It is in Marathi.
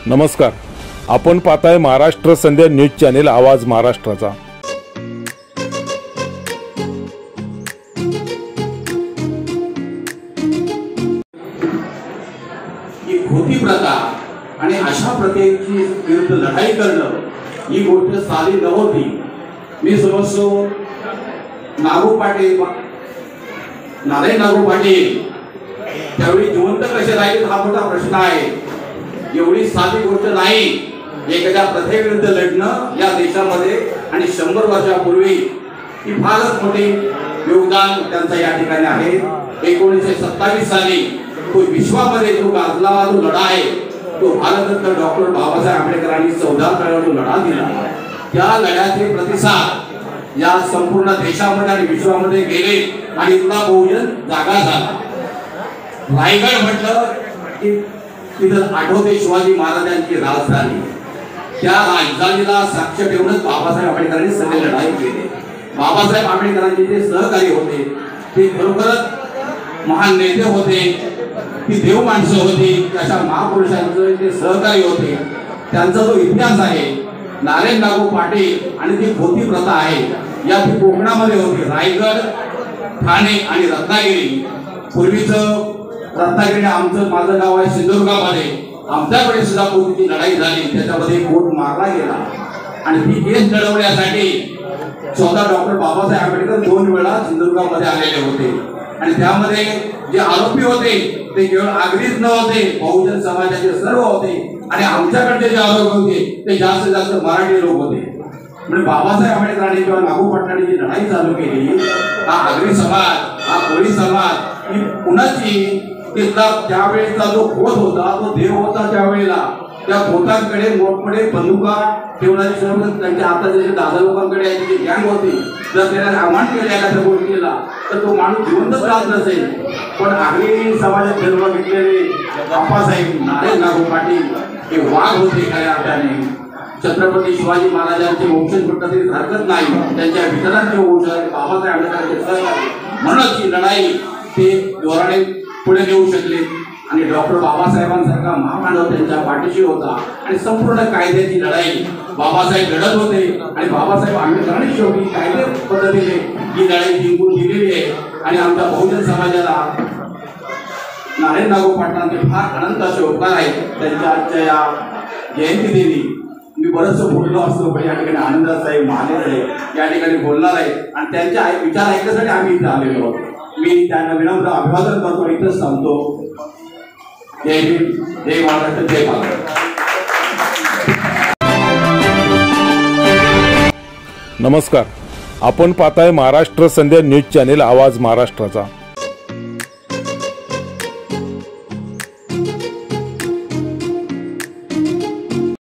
नमस्कार, आपण पाहताय महाराष्ट्र संध्या न्यूज चॅनेल आवाज महाराष्ट्राचा। ही खोटी प्रथा आणि अशा प्रथेची विरुद्ध लढाई करणं ही गोष्ट साधी नव्हती। मी समजतो नागू पाटील नारायण नागू पाटील त्यावेळी जिवंत कसे राहिले हा मोठा प्रश्न आहे। एवढी साधी गोष्ट नाही एखाद्या प्रथेविरुद्ध लढणं या देशामध्ये आणि 100 वर्षापूर्वी ही फारच मोठी योगदान त्यांचं या ठिकाणी आहे। 1927 साली तो विश्वामध्ये जो गाजला जो लढा आहे तो भारतरत्न डॉक्टर बाबासाहेब आंबेडकरांनी 14 फेब्रुवारी लढा दिला। त्या लढ्याचे प्रतिसाद या संपूर्ण देशामध्ये आणि विश्वामध्ये गेले आणि तुला बहुजन जागा झाला। रायगड म्हटलं की तिथं आठवते शिवाजी महाराजांची राजधानी। त्या राजधानीला साक्ष ठेवूनच बाबासाहेब आंबेडकरांनी सगळे लढाई केली। बाबासाहेब आंबेडकरांचे जे सहकारी होते ते खरोखरच महान नेते होते, ती देव माणसं होती, अशा महापुरुषांचे जे सहकारी होते त्यांचा जो इतिहास आहे नारायण नागू पाटील आणि ती खोटी प्रथा आहे या ती कोकणामध्ये होती। रायगड, ठाणे आणि रत्नागिरी पूर्वीचं रत्नागिरी आमचं माझं गाव आहे सिंधुदुर्गामध्ये आमच्याकडे सुद्धा खोटीची लढाई झाली, त्याच्यामध्ये कोट मारला गेला आणि ती केस लढवण्यासाठी 14 डॉक्टर बाबासाहेब आंबेडकर 2 वेळा सिंधुदुर्गामध्ये आलेले होते आणि त्यामध्ये जे आरोपी होते ते केवळ आगरीच नव्हते, बहुजन समाजाचे सर्व होते आणि आमच्याकडचे जे आरोपी होते ते जास्त मराठी लोक होते। म्हणजे बाबासाहेब आंबेडकरांनी किंवा नागू पाटलांनी जी लढाई चालू केली हा आगरी समाज हा कोळी समाज ही कुणाची तिथला त्यावेळेचा जो खोत होता तो देव होता। त्यावेळेला त्या खोतांकडे मोठमोठे बंदुका ठेवणारे सर्व त्यांच्या आता जसे 10 लोकांकडे याची गँग होती। जर त्याला आव्हान केलं एखाद्या गोष्टीला तर तो माणूस जिवंतच राहत नसेल। पण आगरी समाजात जन्म घेतलेले बाबासाहेब नारायण नागू पाटील हे वाघ होते खऱ्या अर्थाने। छत्रपती शिवाजी महाराजांचे वंशज म्हटलं तरी हरकत नाही, त्यांच्या विचारांचे वंशज बाबासाहेब आंबेडकरांचे सहकारी म्हणूनच ही लढाई ते जोराने पुढे नेऊ शकले आणि डॉक्टर बाबासाहेबांसारखा महामानव त्यांच्या पाठीशी होता आणि संपूर्ण कायद्याची लढाई बाबासाहेब लढत होते आणि बाबासाहेब आंबेडकरांनी शेवटी कायदे पद्धतीने ही लढाई जिंकून दिलेली आहे आणि आमच्या बहुजन समाजाला नारायण नागू पाटलांचे फार अनंत असे उपकार आहेत। त्यांच्या आजच्या या जयंतीदिनी मी बरंचसं बोललो असतो पण या ठिकाणी आनंदाचा आहे, महादेव आहे या ठिकाणी बोलणार आहे आणि त्यांचे विचार ऐकण्यासाठी आम्ही इथे आलेलो आहोत। मी त्यांना विनम्र अभिवादन करतो, इथंच थांबतो। जय हिंद, जय महाराष्ट्र, जय भारत। नमस्कार, आपण पाहताय महाराष्ट्र संध्या न्यूज चॅनेल आवाज महाराष्ट्राचा।